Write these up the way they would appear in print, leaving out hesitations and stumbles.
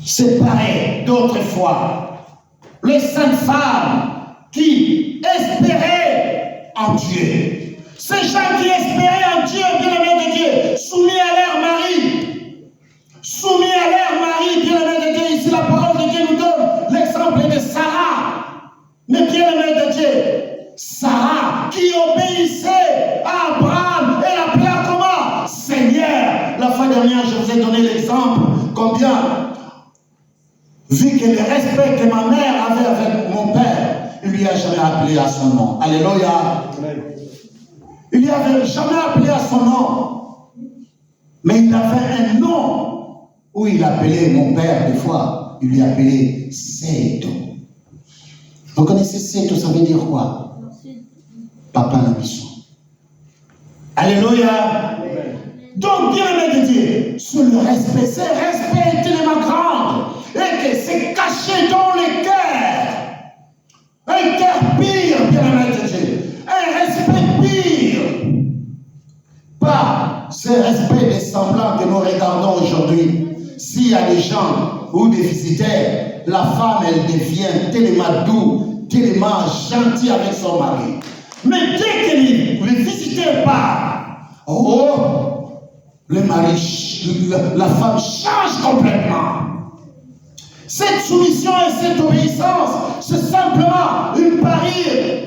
séparés d'autrefois. Les saintes femmes qui espéraient en Dieu. Ces gens qui espéraient en Dieu, bien-aimés de Dieu, soumis à leur mari. Soumis à leur mari, bien-aimés de Dieu. Ici, la parole de Dieu nous donne l'exemple de Sarah. Mais bien-aimés de Dieu, Sarah qui obéissait à Abraham et l'appela comment? Seigneur. La fois dernière, je vous ai donné l'exemple combien, vu que le respect que ma mère avait avec mon père, il ne lui a jamais appelé à son nom. Alléluia. Il ne lui avait jamais appelé à son nom. Mais il avait un nom où il appelait mon père des fois. Il lui appelait Seto. Vous connaissez Seto, ça veut dire quoi? Papa la mission. Alléluia. Donc, bien aimé de Dieu, sur le respect, ce respect est tellement grand et que c'est caché dans le cœur. Un cœur pire, bien aimé de Dieu. Un respect pire. Pas ce respect des semblants que nous regardons aujourd'hui. S'il y a des gens ou des visiteurs, la femme, elle devient tellement douce, tellement gentille avec son mari. Mais dès que le visiteur part, oh, le mari, la femme change complètement. Cette soumission et cette obéissance, c'est simplement une parure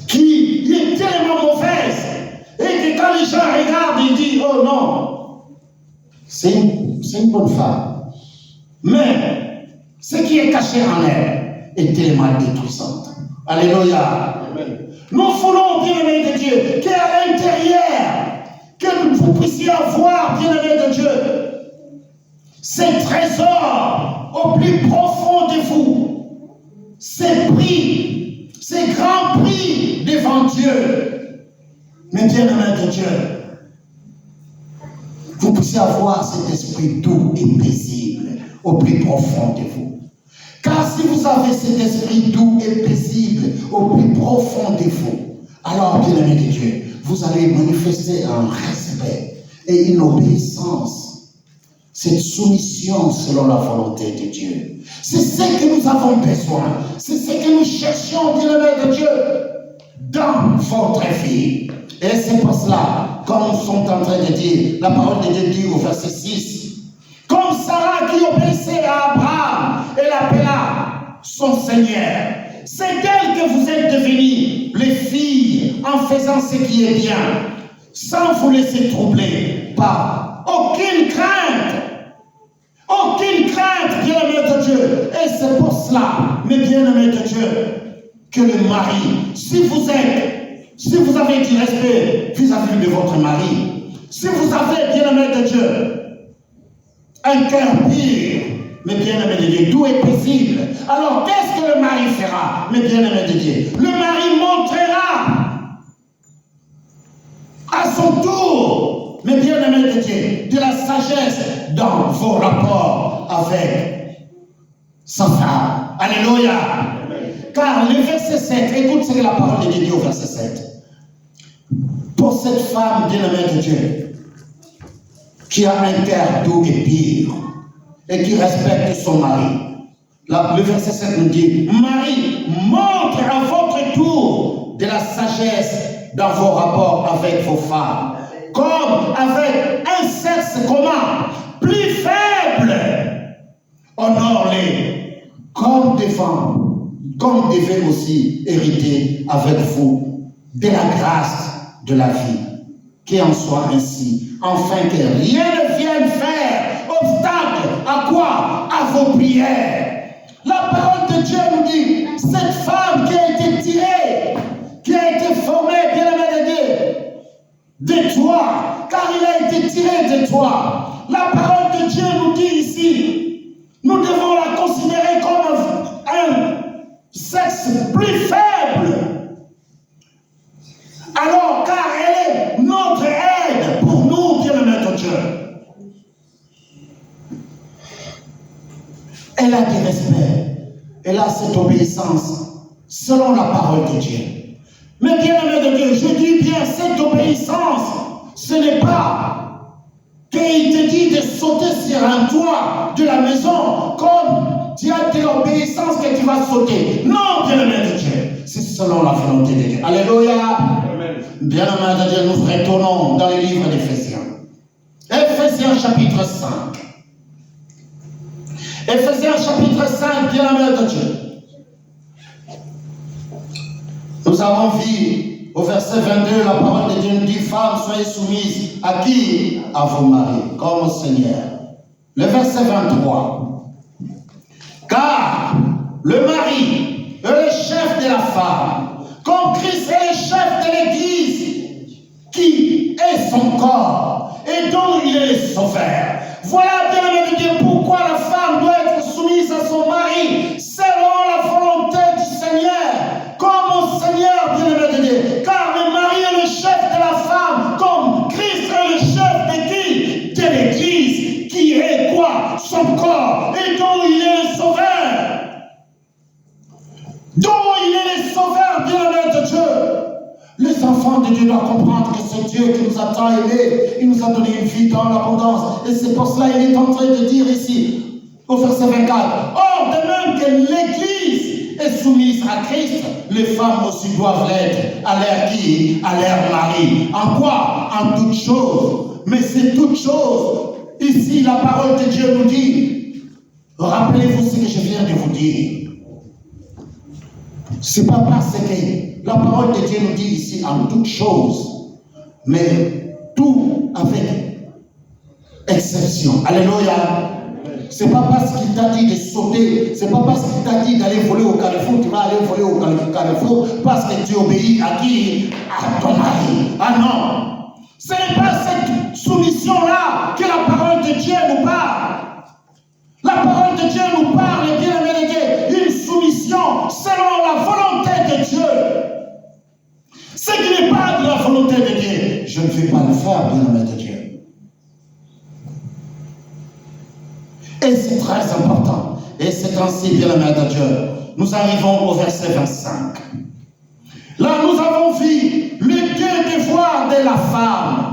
qui est tellement mauvaise et que quand les gens regardent, ils disent, oh non, c'est une bonne femme. Mais ce qui est caché en elle est tellement détruisant. Alléluia. Amen. Nous voulons, bien-aimés de Dieu, qu'à l'intérieur, que vous puissiez avoir, bien-aimés de Dieu, ces trésors au plus profond de vous, ces prix, ces grands prix devant Dieu. Mais bien-aimés de Dieu, vous puissiez avoir cet esprit doux et paisible au plus profond de vous. Car si vous avez cet esprit doux et paisible au plus profond de vous, alors, bien-aimés de Dieu, vous allez manifester un respect et une obéissance, cette soumission selon la volonté de Dieu. C'est ce que nous avons besoin, c'est ce que nous cherchons, bien-aimés de Dieu, dans votre vie. Et c'est pour cela, comme nous sommes en train de dire, la parole de Dieu dit au verset 6, comme Sarah qui obéissait à Abraham et l'appela son Seigneur. C'est d'elle que vous êtes devenus les filles en faisant ce qui est bien, sans vous laisser troubler par aucune crainte. Aucune crainte, bien-aimé de Dieu. Et c'est pour cela, mes bien-aimés de Dieu, que le mari, si vous avez du respect vis-à-vis de votre mari, si vous avez, bien-aimé de Dieu, un cœur pur, mais bien-aimé de Dieu, doux et paisible, alors qu'est-ce que le mari fera, mes bien-aimés de Dieu? Le mari montrera à son tour, mes bien-aimés de Dieu, de la sagesse dans vos rapports avec sa femme. Alléluia. Car le verset 7, écoute ce que la parole de Dieu dit au verset 7. Pour cette femme bien-aimée de Dieu, qui a un cœur doux et pur, et qui respecte son mari. Là, le verset 7 nous dit, Marie, montre à votre tour de la sagesse dans vos rapports avec vos femmes, comme avec un sexe commun, plus faible. Honore-les, comme devez aussi hériter avec vous de la grâce de la vie, qu'il en soit ainsi, afin que rien ne vienne faire obstacle à quoi? À vos prières. La parole de Dieu nous dit, cette femme qui a été tirée, qui a été formée, bien aimée de toi, car il a été tiré de toi. La parole de Dieu nous dit ici, nous devons la considérer comme un sexe plus faible. Alors, car elle est notre aide pour nous, bien aimés de Dieu. Elle a du respect, elle a cette obéissance selon la parole de Dieu. Mais bien aimé de Dieu, je dis bien cette obéissance, ce n'est pas qu'il te dit de sauter sur sur un toit de la maison comme tu as de l'obéissance que tu vas sauter. Non, bien-aimé de Dieu. C'est selon la volonté de Dieu. Alléluia. Bien-aimé de Dieu, nous retournons dans le livre d'Éphésiens. Éphésiens chapitre 5. Éphésiens chapitre 5, bien-aimé de Dieu. Nous avons vu au verset 22, la parole de Dieu nous dit, femmes, soyez soumises à qui? À vos maris, comme au Seigneur. Le verset 23. Car le mari est le chef de la femme, comme Christ est le chef de l'Église, qui est son corps, et dont il est le sauveur. Voilà, bien-aimé de Dieu, pourquoi la femme doit être soumise à son mari, selon la volonté du Seigneur, comme au Seigneur, bien-aimé de Dieu. Car le mari est le chef de la femme, comme Christ est le chef de qui? De l'Église, qui est quoi? Son corps, et dont il est le sauveur. Dont il est le sauveur, bien-aimé de Dieu. Les enfants de Dieu doivent comprendre que c'est Dieu qui nous a tant aimés. Il nous a donné une vie dans l'abondance. Et c'est pour cela qu'il est en train de dire ici, au verset 24, or, de même que l'Église est soumise à Christ, les femmes aussi doivent l'être à leur qui? À leur mari. En quoi? En toutes choses. Mais c'est toutes choses. Ici, la parole de Dieu nous dit, rappelez-vous ce que je viens de vous dire. C'est pas parce que la parole de Dieu nous dit ici en toutes choses, mais tout avec exception. Alléluia. C'est pas parce qu'il t'a dit de sauter, c'est pas parce qu'il t'a dit d'aller voler au carrefour, tu vas aller voler au carrefour parce que tu obéis à qui? À ton mari. Ah non. Ce n'est pas cette soumission-là que la parole de Dieu nous parle. La parole de Dieu nous parle, bien aimé de Dieu, une soumission selon la volonté de Dieu. Ce qui n'est pas de la volonté de Dieu, je ne vais pas le faire, bien aimé de Dieu. Et c'est très important. Et c'est ainsi, bien aimé de Dieu. Nous arrivons au verset 25. Là, nous avons vu les deux devoirs de la femme.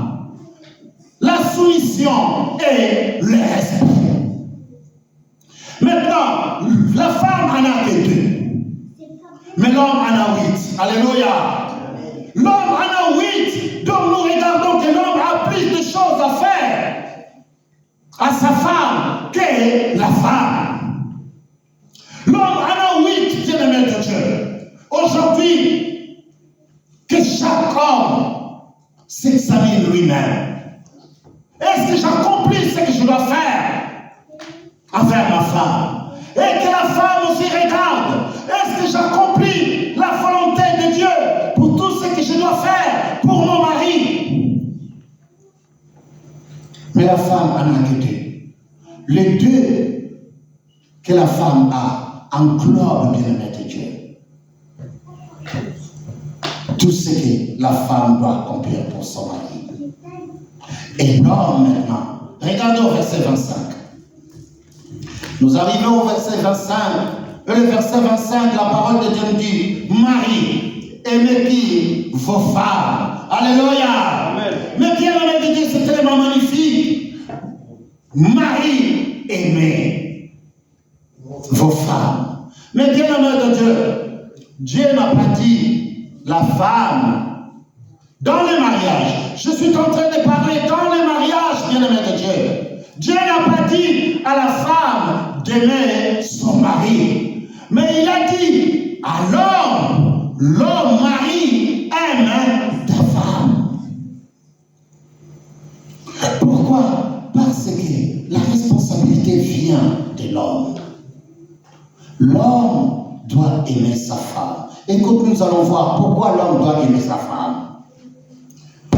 La soumission et le respect. Maintenant, la femme en a que 2. Mais l'homme en a 8. Alléluia. L'homme en a 8. Donc nous regardons que l'homme a plus de choses à faire à sa femme que la femme. L'homme en a 8, bien-aimé de Dieu. Aujourd'hui, que chaque homme s'examine lui-même. Est-ce que j'accomplis ce que je dois faire envers ma femme? Et que la femme aussi regarde. Est-ce que j'accomplis la volonté de Dieu pour tout ce que je dois faire pour mon mari? Mais la femme en a que 2. Les 2 que la femme a englobent, bien-aimé de Dieu, tout ce que la femme doit accomplir pour son mari. Et l'homme maintenant, regardons au verset 25. Nous arrivons au verset 25. Et le verset 25, la parole de Dieu nous dit, Marie, aimez qui? Vos femmes. Alléluia. Amen. Mais bien aimé de Dieu, c'est tellement magnifique. Marie, aimez vos femmes. Mais bien aimé de Dieu, Dieu n'a pas dit la femme dans le mariage. Je suis en train de parler dans le mariage, bien aimé de Dieu. Dieu n'a pas dit à la femme d'aimer son mari. Mais il a dit à l'homme, l'homme mari aime ta femme. Pourquoi? Parce que la responsabilité vient de l'homme. L'homme doit aimer sa femme. Écoute, nous allons voir pourquoi l'homme doit aimer sa femme.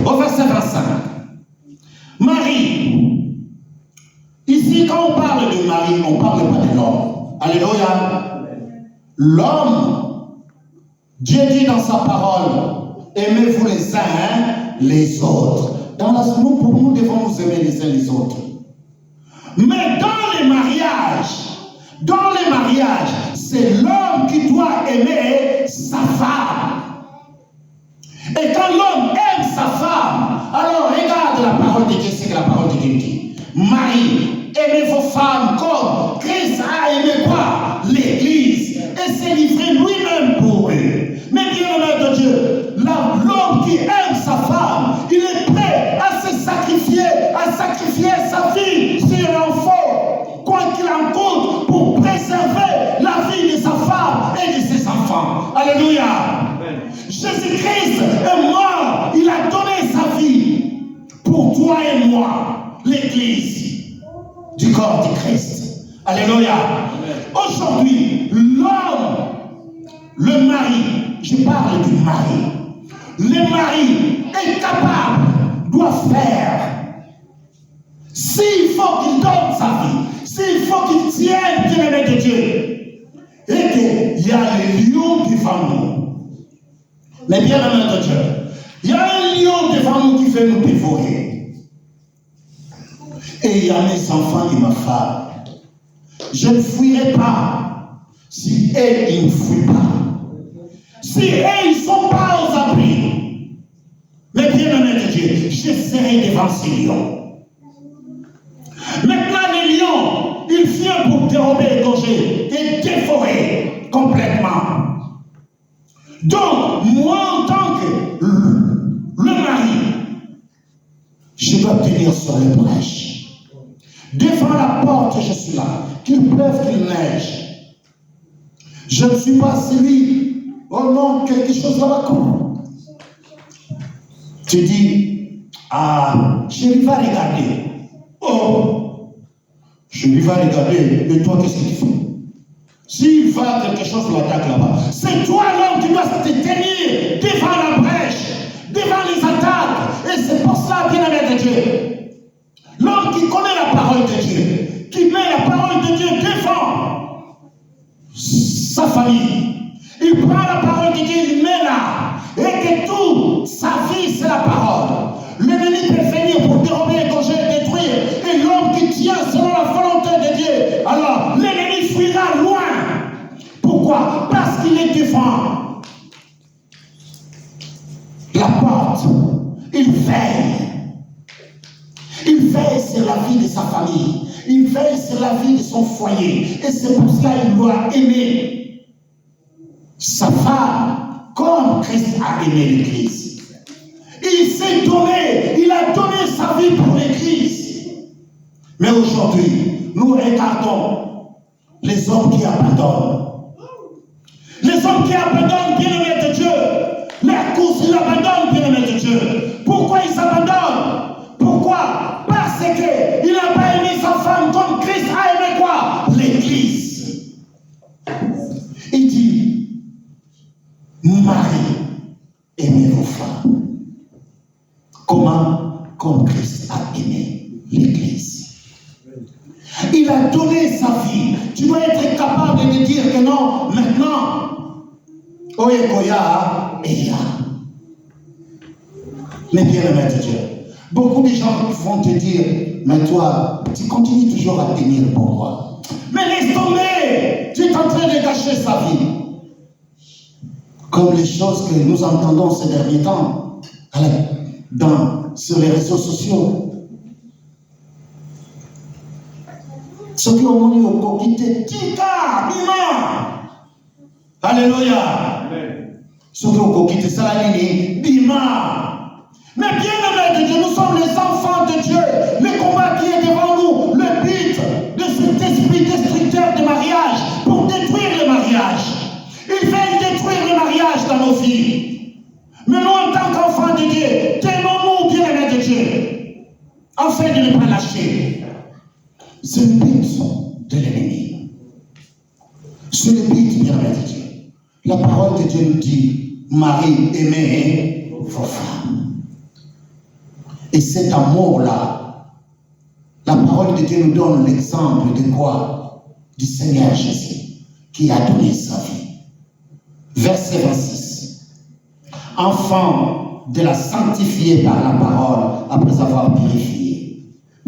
Au verset 25. Marie. Ici, quand on parle de mari, on ne parle pas de l'homme. Alléluia. L'homme, Dieu dit dans sa parole, aimez-vous les uns les autres. Nous devons nous aimer les uns les autres. Mais dans les mariages, c'est l'homme qui doit aimer sa femme. Et quand l'homme aime sa femme, alors regarde la parole de Dieu, c'est que la parole de Dieu dit. Marie, aimez vos femmes comme Christ a aimé quoi? L'Église. Et s'est livré lui-même pour eux. Mais bien aimé de Dieu, l'homme qui aime sa femme, il est prêt à se sacrifier, sa vie sur l'enfant, quoi qu'il en coûte, pour préserver la vie de sa femme et de ses enfants. Alléluia. Jésus-Christ est mort, il a donné sa vie pour toi et moi, l'Église du corps du Christ. Alléluia. Aujourd'hui, l'homme, le mari, je parle du mari, le mari est capable, doit faire. S'il faut qu'il donne sa vie, s'il faut qu'il tienne bien-aimé de Dieu, et qu'il y a les lions devant nous. Mais bien-aimé de Dieu, il y a un lion devant nous qui veut nous dévorer. Et il y a mes enfants et ma femme. Je ne fuirai pas si elles, ils ne fuient pas. Si elles, ils ne sont pas aux abris. Mais bien-aimé de Dieu, je serai devant ces lions. Maintenant, les lions, ils viennent pour dérober, égorger et dévorer complètement. Donc, moi, en tant que le mari, je dois tenir sur les brèches. Devant la porte, je suis là. Qu'il pleuve, qu'il neige. Je ne suis pas celui, oh non, quelque chose là-bas. Tu dis, ah, je lui vais regarder. Oh, je lui vais regarder. Et toi, qu'est-ce que tu fais? S'il va quelque chose l'attaque là-bas, c'est toi l'homme qui doit te tenir devant la brèche, devant les attaques. Et c'est pour ça, bien-aimé de Dieu, l'homme qui connaît la parole de Dieu, qui met la parole de Dieu devant sa famille, il prend la parole de Dieu, il met là, et que toute sa vie c'est la parole. L'ennemi peut venir pour dérober, égorger, détruire, et l'homme qui tient selon la volonté de Dieu, alors l'ennemi fuira loin. Pourquoi? Parce qu'il est devant la porte, il veille. Il veille sur la vie de sa famille. Il veille sur la vie de son foyer. Et c'est pour cela qu'il doit aimer sa femme comme Christ a aimé l'Église. Il s'est donné, il a donné sa vie pour l'Église. Mais aujourd'hui, nous regardons les hommes qui abandonnent. Les hommes qui abandonnent, bien-aimés de Dieu. Les courses, ils abandonnent, bien-aimés de Dieu. Pourquoi ils abandonnent? Pourquoi? Parce qu'il n'a pas aimé sa femme comme Christ a aimé quoi? L'Église. Il dit, Marie, aimez vos femmes. Comment? Comme Christ a aimé l'Église. Il a donné sa vie. Tu dois être capable de dire que non, maintenant, Oyekoya et ya. Mais bien aimé de Dieu. Beaucoup de gens vont te dire, mais toi, tu continues toujours à tenir pour moi. Mais laisse tomber, tu es en train de gâcher sa vie. Comme les choses que nous entendons ces derniers temps, sur les réseaux sociaux. Ce qui ont mis au coquité, Tika, Bima. Alléluia. Ce qui ont coquité, Salamini, Bima. Mais bien aimé de Dieu, nous sommes les enfants de Dieu. Le combat qui est devant nous, le but de cet esprit destructeur de mariage pour détruire le mariage. Il veut détruire le mariage dans nos vies. Mais nous, en tant qu'enfants de Dieu, tenons-nous bien aimé de Dieu, afin de ne pas lâcher. C'est le but de l'ennemi. C'est le but bien aimé de Dieu. La parole de Dieu nous dit, Marie, aimez vos femmes. Et cet amour-là, la parole de Dieu nous donne l'exemple de quoi? Du Seigneur Jésus, qui a donné sa vie. Verset 26. Enfant de la sanctifier par la parole, après avoir purifié,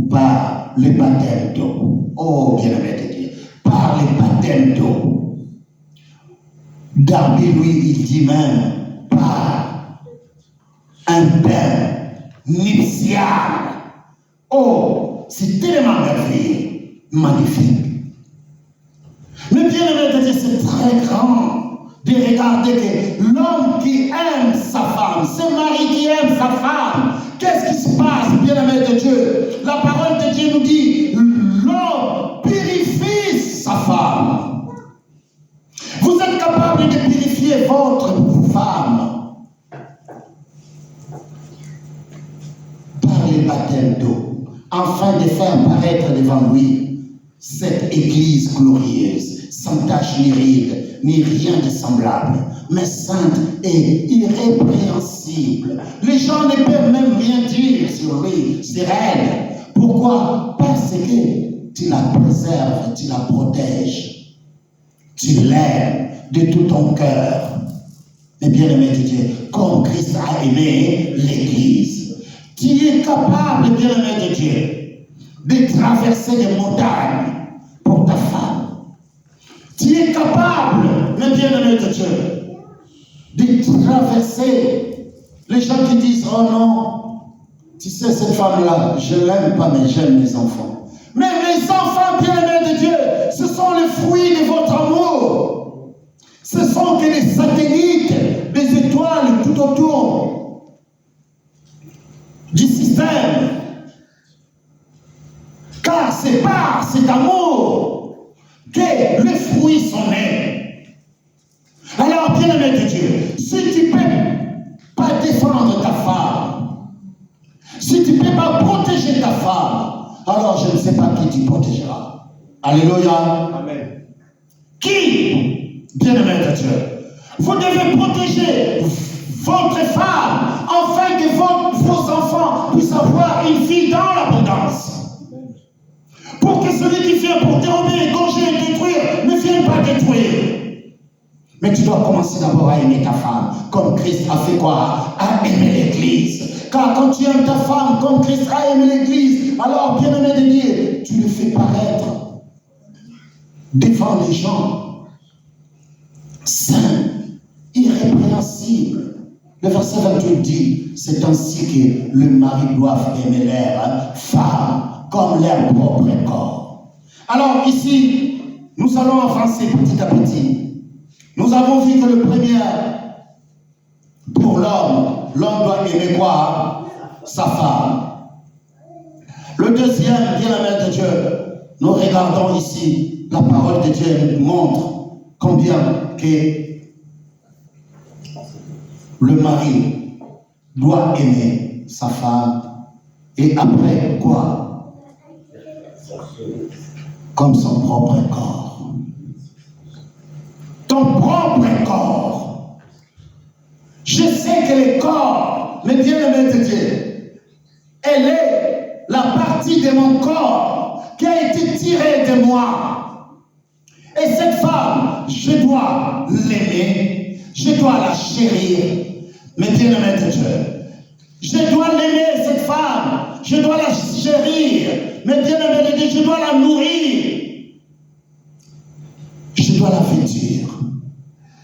par le baptême d'eau. Oh, bien-aimé de Dieu, par le baptême d'eau. Darby, lui, il dit même, par un père nuptial. Oh, c'est tellement merveilleux. magnifique. Mais bien aimé, c'est très grand de regarder que l'homme qui aime sa femme, c'est Marie qui aime sa femme. Qu'est-ce qui se passe, bien aimé de Dieu? La parole de Dieu nous dit, l'homme purifie sa femme. Vous êtes capable de purifier votre femme par le baptême d'eau, afin de faire paraître devant lui cette église glorieuse, sans tache ni ride, ni rien de semblable, mais sainte et irrépréhensible. Les gens ne peuvent même rien dire sur lui, sur elle. Pourquoi? Parce que tu la préserves, tu la protèges, tu l'aimes de tout ton cœur. Et bien aimé de Dieu, comme Christ a aimé l'Église, tu es capable, bien aimé de Dieu, de traverser des montagnes pour ta femme. Tu es capable, mais bien aimé de Dieu, de traverser. Les gens qui disent, oh non, tu sais, cette femme-là, je ne l'aime pas, mais j'aime mes enfants. Mais mes enfants, bien aimés de Dieu, ce sont les fruits de votre amour. Ce sont que des satellites, des étoiles tout autour du système. Car c'est par cet amour que les fruits sont nés. Alors, bien aimé de Dieu, si tu ne peux pas défendre ta femme, si tu ne peux pas protéger ta femme, alors je ne sais pas qui tu protégeras. Alléluia. Amen. Qui, bien aimé de Dieu, vous devez protéger votre femme afin que vos enfants puissent avoir une vie dans l'abondance. Pour que celui qui vient pour dérober, égorger et détruire ne vienne pas détruire. Mais tu dois commencer d'abord à aimer ta femme, comme Christ a fait quoi? À aimer l'Église. Car quand tu aimes ta femme, comme Christ a aimé l'Église, alors, bien aimé de Dieu, tu le fais paraître devant les gens, saint, irrépréhensible. Le verset 28 dit, c'est ainsi que le mari doit aimer leur femme comme leur propre corps. Alors ici, nous allons avancer petit à petit. Nous avons vu que le premier, pour l'homme doit aimer quoi? Sa femme. Le deuxième, bien aimé de Dieu, nous regardons ici, la parole de Dieu nous montre combien que le mari doit aimer sa femme. Et après quoi? Comme son propre corps. Ton propre corps. Je sais que le corps, mais bien aimé de Dieu, elle est la partie de mon corps qui a été tirée de moi. Et cette femme, je dois l'aimer, je dois la chérir, mais bien aimé de Dieu. Je dois l'aimer, cette femme, je dois la chérir, mais bien aimé de Dieu, je dois la nourrir. Je dois la vêtir.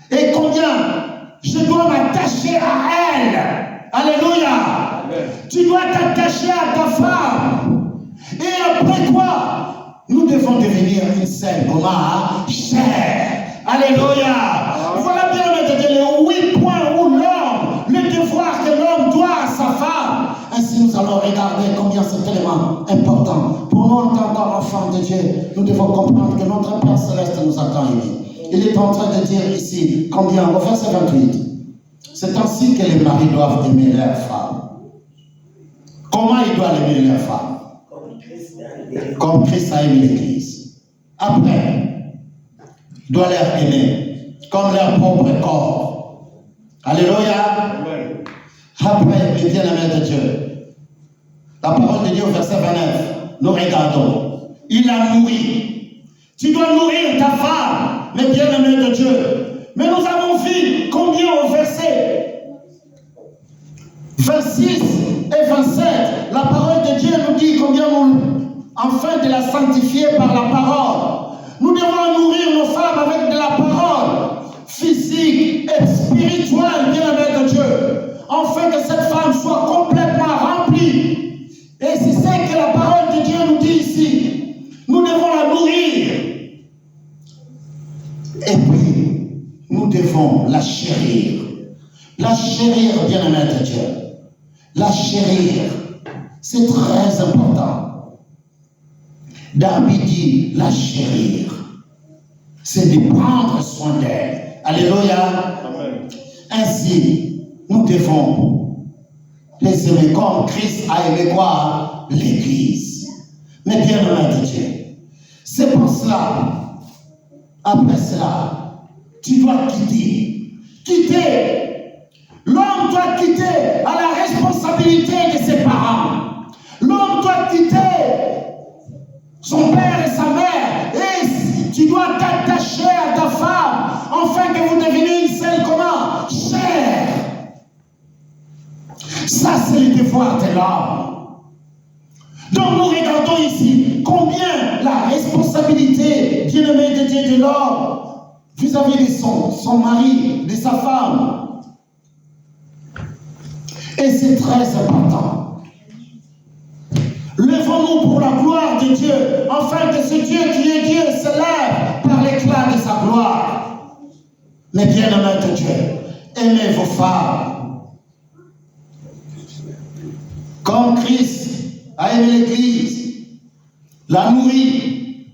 Et combien je dois m'attacher à elle. Alléluia. Amen. Tu dois t'attacher à ta femme. Et après quoi? Nous devons devenir une seule comment? Chair. Alléluia. Amen. Voilà bien les 8 points où l'homme, le devoir que l'homme doit à sa femme. Ainsi nous allons regarder combien c'est tellement important. Pour nous en tant qu'enfants de Dieu, nous devons comprendre que notre Père Céleste nous attend ici. Il est en train de dire ici combien, au verset 28, c'est ainsi que les maris doivent aimer leur femme. Comment ils doivent aimer leur femme? Comme Christ a aimé l'Église. Après, ils doivent leur aimer comme leur propre corps. Alléluia. Amen. Après, les bien-aimés de Dieu, la parole de Dieu au verset 29, nous regardons. Il la nourrit. Tu dois nourrir ta femme, mais bien-aimés de Dieu. Mais nous avons vu combien au verset 26 et 27, la parole de Dieu nous dit combien afin de la sanctifier par la parole. Nous devons nourrir nos femmes avec de la parole physique et spirituelle, bien-aimés de Dieu, afin que cette femme soit complètement remplie. Et c'est ce que la parole de Dieu nous dit ici. Nous devons la devons la chérir. La chérir, bien-aimé de Dieu. La chérir, c'est très important. David dit la chérir, c'est de prendre soin d'elle. Alléluia. Amen. Ainsi, nous devons les aimer comme Christ a aimé quoi? L'Église. Mais bien-aimé de Dieu, c'est pour cela, après cela, tu dois quitter. Quitter. L'homme doit quitter à la responsabilité de ses parents. L'homme doit quitter son père et sa mère. Et tu dois t'attacher à ta femme, afin que vous deveniez une seule comment? Chair. Ça, c'est le devoir de l'homme. Donc nous regardons ici combien la responsabilité, bien-aimé de Dieu, de l'homme vis-à-vis de son mari, de sa femme. Et c'est très important. Levons-nous pour la gloire de Dieu, afin que ce Dieu qui est Dieu s'élève par l'éclat de sa gloire. Mais bien-aimés de Dieu, aimez vos femmes. Comme Christ a aimé l'Église, la nourrit,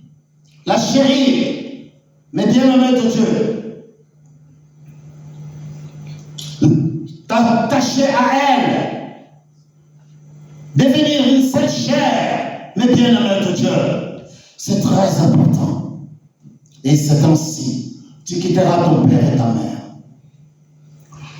la chérit. Mais bien-aimés de Dieu, t'attacher à elle, devenir une seule chair, mais bien-aimé de Dieu, c'est très important. Et c'est ainsi, tu quitteras ton père et ta mère.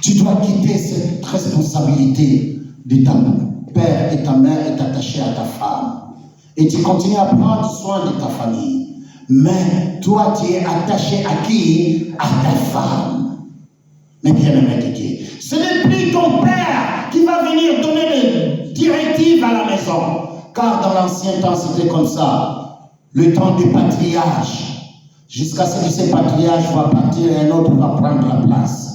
Tu dois quitter cette responsabilité de ton père et ta mère et t'attacher à ta femme. Et tu continues à prendre soin de ta famille. Mais toi, tu es attaché à qui? À ta femme. Mais bien-aimé de Dieu, ce n'est plus ton père qui va venir donner des directives à la maison. Car dans l'ancien temps, c'était comme ça. Le temps des patriarches. Jusqu'à ce que ces patriarches vont partir et un autre va prendre la place.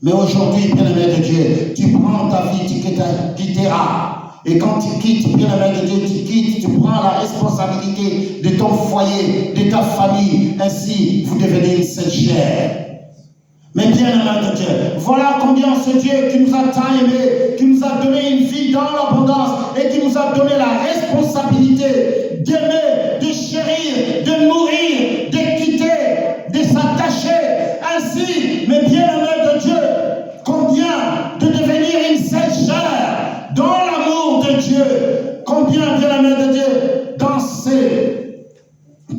Mais aujourd'hui, bien-aimé de Dieu, tu prends ta vie, tu quitteras. Et quand tu quittes, bien-aimé de Dieu, tu quittes, tu prends la responsabilité de ton foyer, de ta famille. Ainsi, vous devenez une seule chair. Mais bien-aimé de Dieu, voilà combien ce Dieu qui nous a tant aimés, qui nous a donné une vie dans l'abondance et qui nous a donné la responsabilité d'aimer, de chérir, de nourrir, de quitter, de s'attacher. Ainsi, mais bien-aimé de Dieu, combien de devenir une seule chair dans l'amour de Dieu, combien, bien-aimé de Dieu,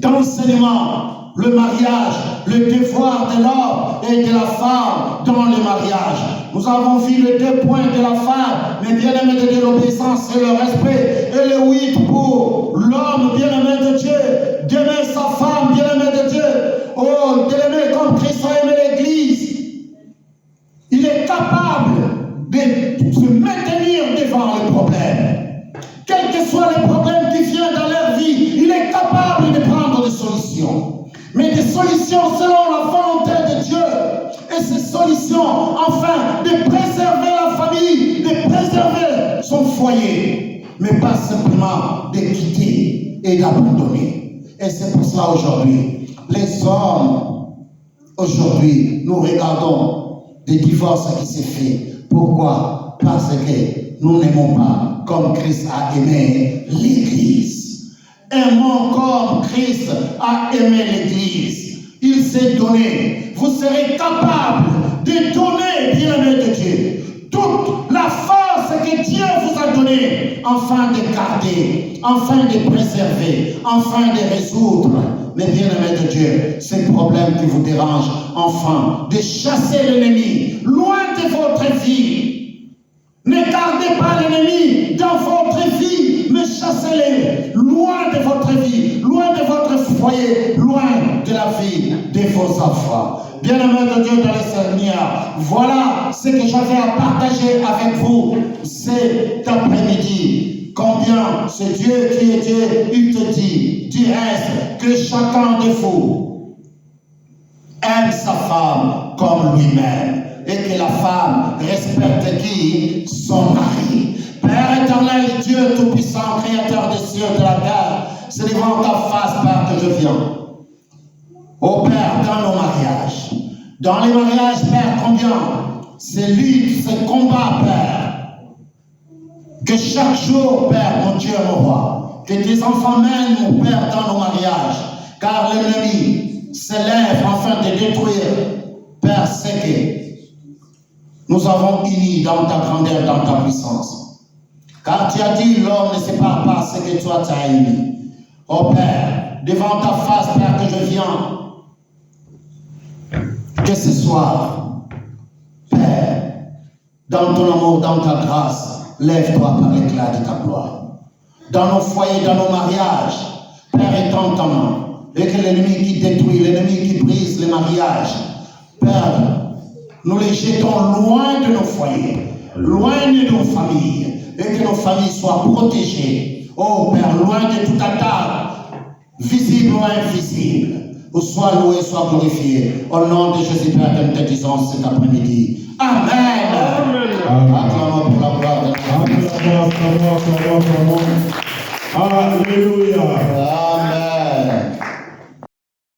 dans l'enseignement, le mariage, le devoir de l'homme et de la femme dans le mariage. Nous avons vu les 2 points de la femme, mais bien-aimé de Dieu, l'obéissance et le respect. Et le 8 pour l'homme, bien-aimé de Dieu, d'aimer sa femme, bien-aimé de Dieu. Oh, de l'aimer comme Christ a aimé l'Église. Il est capable de se maintenir devant le problème. Quel que soit le problème qui vient dans leur vie, il est capable de prendre des solutions. Mais des solutions selon la volonté de Dieu. Et ces solutions, enfin, de préserver la famille, de préserver son foyer. Mais pas simplement de quitter et d'abandonner. Et c'est pour cela aujourd'hui, les hommes, aujourd'hui, nous regardons des divorces qui se font. Pourquoi? Parce que nous n'aimons pas comme Christ a aimé l'Église. Aimons comme Christ a aimé l'Église. Il s'est donné. Vous serez capable de donner, bien-aimé de Dieu, toute la force que Dieu vous a donnée, afin de garder, afin de préserver, afin de résoudre. Mais bien-aimé de Dieu, ces problèmes qui vous dérangent, enfin, de chasser l'ennemi loin de votre vie. Ne gardez pas l'ennemi dans votre vie, mais chassez-les loin de votre vie, loin de votre foyer, loin de la vie de vos enfants. Bien-aimés de Dieu dans le Seigneur, voilà ce que j'avais à partager avec vous cet après-midi. Combien ce Dieu qui est Dieu, il te dit, du reste, que chacun de vous aime sa femme comme lui-même. Et que la femme respecte qui? Son mari. Père éternel, Dieu tout-puissant, créateur des cieux et de la terre, c'est devant ta face, Père, que je viens. Ô Père, dans nos mariages, Dans les mariages, Père, combien ces luttes, ces combats, Père. Que chaque jour, Père, mon Dieu, mon roi, que tes enfants mènent, mon Père, dans nos mariages, car l'ennemi s'élève afin de détruire. Père, c'est que nous avons uni dans ta grandeur, dans ta puissance. Car tu as dit, l'homme ne sépare pas ce que toi tu as uni. Oh Père, devant ta face, Père, que je viens, que ce soir, Père, dans ton amour, dans ta grâce, lève-toi par l'éclat de ta gloire. Dans nos foyers, dans nos mariages, Père, étends ta main. Et que l'ennemi qui détruit, l'ennemi qui brise les mariages, Père, nous les jetons loin de nos foyers, loin de nos familles, et que nos familles soient protégées. Oh Père, loin de toute attaque, visible ou invisible. Sois loué, sois glorifié. Au nom de Jésus, Père, que nous te disons cet après-midi. Amen. Acclamons pour la gloire de Dieu. Alléluia.